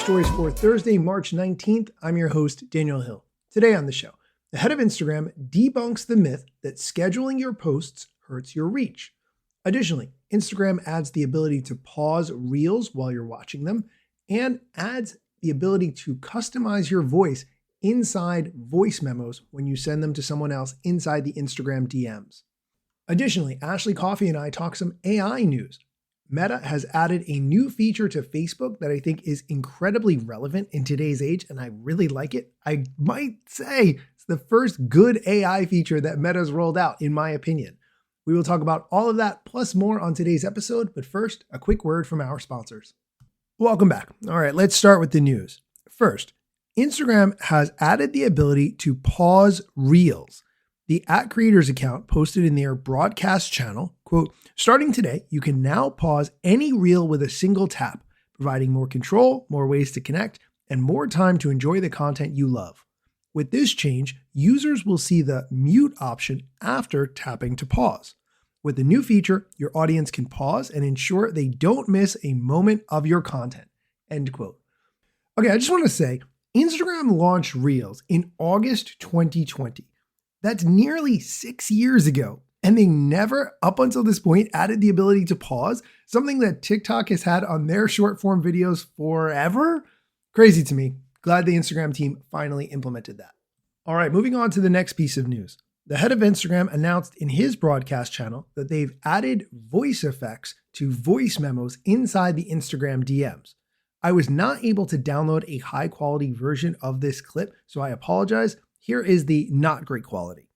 stories for Thursday, March 19th. I'm your host, Daniel Hill. Today on the show, the head of Instagram debunks the myth that scheduling your posts hurts your reach. Additionally, Instagram adds the ability to pause reels while you're watching them and adds the ability to customize your voice inside voice memos when you send them to someone else inside the Instagram DMs. Additionally, Ashley Coffey and I talk some AI news. Meta has added a new feature to Facebook that I think is incredibly relevant in today's age, and I really like it. I might say it's the first good AI feature that Meta's rolled out, in my opinion. We will talk about all of that plus more on today's episode, but first, a quick word from our sponsors. Welcome back. All right, let's start with the news. First, Instagram has added the ability to pause reels. The @creators account posted in their broadcast channel, quote, "Starting today, you can now pause any reel with a single tap, providing more control, more ways to connect, and more time to enjoy the content you love." With this change, users will see the mute option after tapping to pause. With the new feature, your audience can pause and ensure they don't miss a moment of your content, end quote. Okay, I just want to say, Instagram launched Reels in August 2020. That's nearly 6 years ago. And they never, up until this point, added the ability to pause, something that TikTok has had on their short form videos forever. Crazy to me. Glad the Instagram team finally implemented that. All right, moving on to the next piece of news. The head of Instagram announced in his broadcast channel that they've added voice effects to voice memos inside the Instagram DMs. I was not able to download a high quality version of this clip, so I apologize. Here is the not great quality.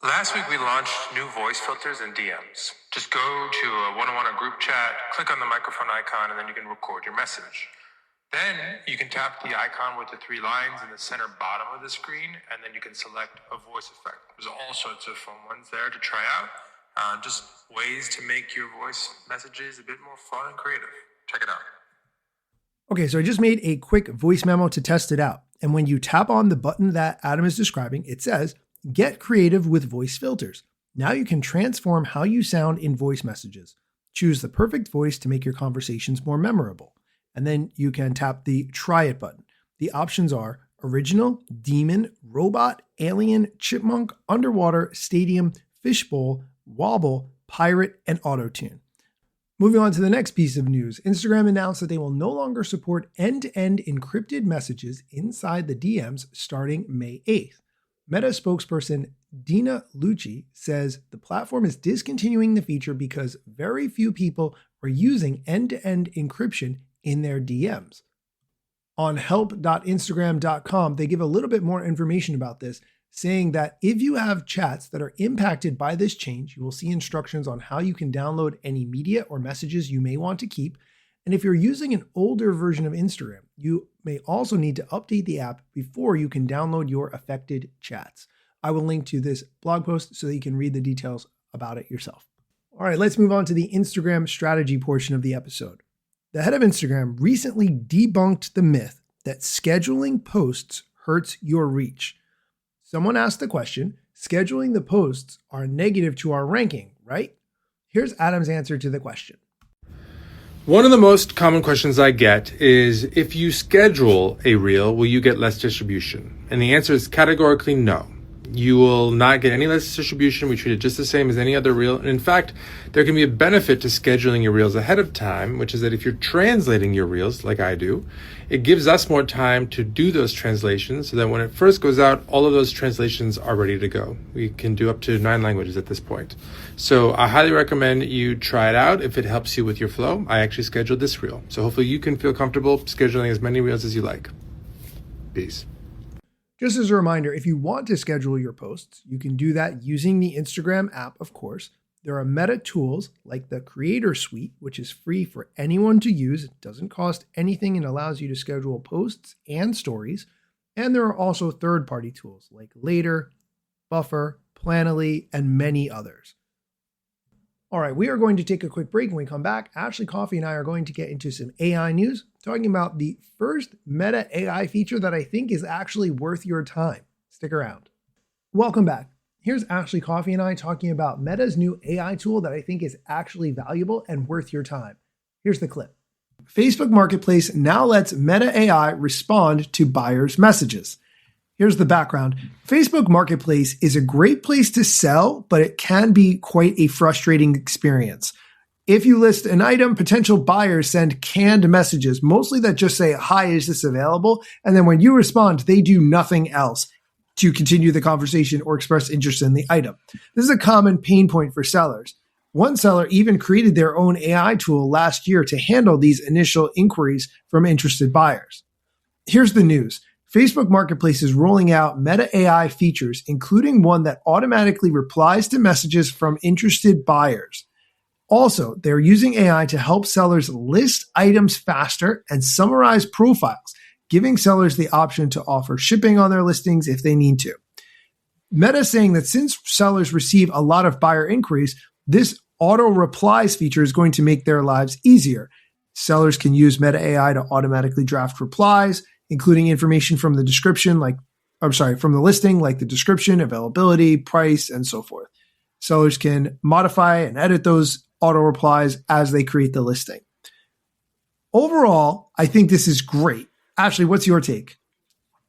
Last week we launched new voice filters in DMs. Just go to a one-on-one or group chat, click on the microphone icon, and then you can record your message. Then you can tap the icon with the 3 lines in the center bottom of the screen, and then you can select a voice effect. There's all sorts of fun ones there to try out. Just ways to make your voice messages a bit more fun and creative. Check it out. Okay, so I just made a quick voice memo to test it out. And when you tap on the button that Adam is describing, it says, "Get creative with voice filters." Now you can transform how you sound in voice messages. Choose the perfect voice to make your conversations more memorable. And then you can tap the try it button. The options are original, demon, robot, alien, chipmunk, underwater, stadium, fishbowl, wobble, pirate, and auto-tune. Moving on to the next piece of news, Instagram announced that they will no longer support end-to-end encrypted messages inside the DMs starting May 8th. Meta spokesperson Dina Lucci says the platform is discontinuing the feature because very few people are using end-to-end encryption in their DMs. On help.instagram.com, they give a little bit more information about this, saying that if you have chats that are impacted by this change, you will see instructions on how you can download any media or messages you may want to keep. And if you're using an older version of Instagram, you may also need to update the app before you can download your affected chats. I will link to this blog post so that you can read the details about it yourself. All right, let's move on to the Instagram strategy portion of the episode. The head of Instagram recently debunked the myth that scheduling posts hurts your reach. Someone asked the question, scheduling the posts are negative to our ranking, right? Here's Adam's answer to the question. One of the most common questions I get is, if you schedule a reel, will you get less distribution? And the answer is categorically no. You will not get any less distribution. We treat it just the same as any other reel. And in fact, there can be a benefit to scheduling your reels ahead of time, which is that if you're translating your reels, like I do, it gives us more time to do those translations so that when it first goes out, all of those translations are ready to go. We can do up to 9 languages at this point. So I highly recommend you try it out if it helps you with your flow. I actually scheduled this reel. So hopefully you can feel comfortable scheduling as many reels as you like. Peace. Just as a reminder, if you want to schedule your posts, you can do that using the Instagram app, of course. There are Meta tools like the Creator Suite, which is free for anyone to use. It doesn't cost anything and allows you to schedule posts and stories. And there are also third-party tools like Later, Buffer, Planoly, and many others. All right, we are going to take a quick break. When we come back, Ashley Coffey and I are going to get into some AI news, talking about the first Meta AI feature that I think is actually worth your time. Stick around. Welcome back. Here's Ashley Coffey and I talking about Meta's new AI tool that I think is actually valuable and worth your time. Here's the clip. Facebook Marketplace now lets Meta AI respond to buyers' messages. Here's the background. Facebook Marketplace is a great place to sell, but it can be quite a frustrating experience. If you list an item, potential buyers send canned messages, mostly that just say, "Hi, is this available?" And then when you respond, they do nothing else to continue the conversation or express interest in the item. This is a common pain point for sellers. One seller even created their own AI tool last year to handle these initial inquiries from interested buyers. Here's the news. Facebook Marketplace is rolling out Meta AI features, including one that automatically replies to messages from interested buyers. Also, they're using AI to help sellers list items faster and summarize profiles, giving sellers the option to offer shipping on their listings if they need to. Meta is saying that since sellers receive a lot of buyer inquiries, this auto replies feature is going to make their lives easier. Sellers can use Meta AI to automatically draft replies, including information from the description, from the listing, like the description, availability, price, and so forth. Sellers can modify and edit those auto replies as they create the listing. Overall, I think this is great. Ashley, what's your take?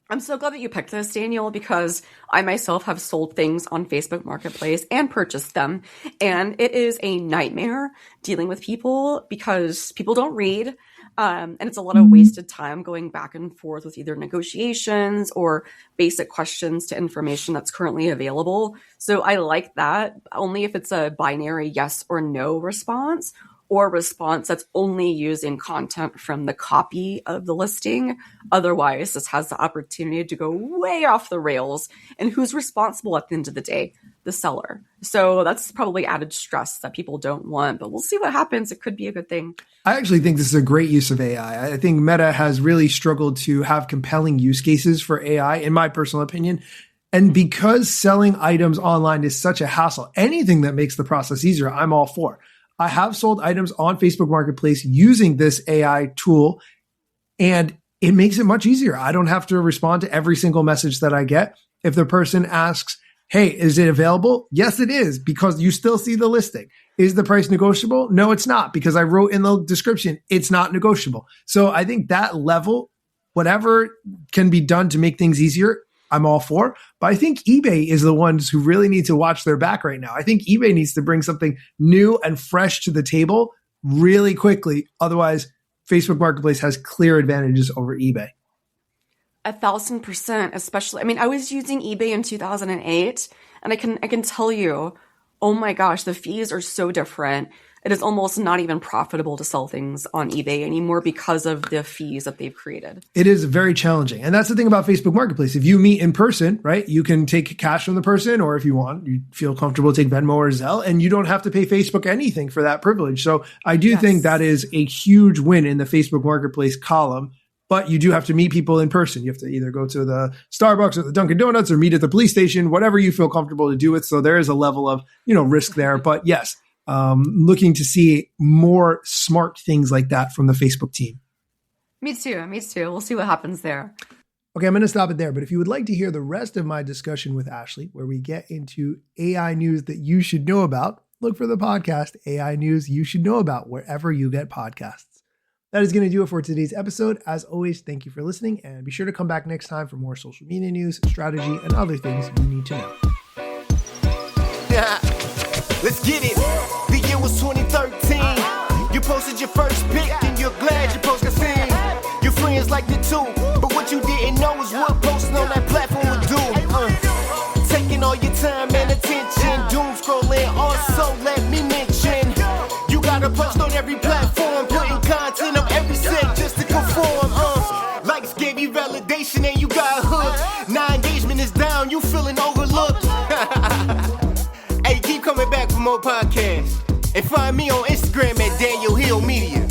I'm so glad that you picked this, Daniel, because I myself have sold things on Facebook Marketplace and purchased them. And it is a nightmare dealing with people because people don't read. And it's a lot of wasted time going back and forth with either negotiations or basic questions to information that's currently available. So I like that only if it's a binary yes or no response, or a response that's only using content from the copy of the listing. Otherwise, this has the opportunity to go way off the rails. And who's responsible at the end of the day? The seller. So that's probably added stress that people don't want, but we'll see what happens. It could be a good thing. I actually think this is a great use of AI. I think Meta has really struggled to have compelling use cases for AI, in my personal opinion. And because selling items online is such a hassle, anything that makes the process easier, I'm all for. I have sold items on Facebook Marketplace using this AI tool, and it makes it much easier. I don't have to respond to every single message that I get. If the person asks, "Hey, is it available?" Yes, it is, because you still see the listing. Is the price negotiable? No, it's not, because I wrote in the description, it's not negotiable. So I think that level, whatever can be done to make things easier, I'm all for. But I think eBay is the ones who really need to watch their back right now. I think eBay needs to bring something new and fresh to the table really quickly. Otherwise, Facebook Marketplace has clear advantages over eBay. 1,000%, especially. I mean, I was using eBay in 2008, and I can tell you, oh my gosh, the fees are so different. It is almost not even profitable to sell things on eBay anymore because of the fees that they've created. It is very challenging. And that's the thing about Facebook Marketplace. If you meet in person, right, you can take cash from the person, or if you want, you feel comfortable, take Venmo or Zelle, and you don't have to pay Facebook anything for that privilege. So I do think that is a huge win in the Facebook Marketplace column. But you do have to meet people in person. You have to either go to the Starbucks or the Dunkin' Donuts or meet at the police station, whatever you feel comfortable to do with. So there is a level of, risk there. But yes, looking to see more smart things like that from the Facebook team. Me too. We'll see what happens there. Okay, I'm going to stop it there. But if you would like to hear the rest of my discussion with Ashley, where we get into AI news that you should know about, look for the podcast AI News You Should Know About wherever you get podcasts. That is going to do it for today's episode. As always, thank you for listening, and be sure to come back next time for more social media news, strategy, and other things you need to know. Let's get it. The year was 2013. You posted your first pic, and you're glad your post got seen. Your friends liked it too, but what you didn't know is what posting on that platform would do. Taking all your time and attention, doom scrolling. Also, let me mention, you gotta post on every platform, putting content on every set just to conform. Likes gave you validation and you got hooked. Now engagement is down, you feeling overlooked. Hey, keep coming back for more podcasts. And find me on Instagram at Daniel Hill Media.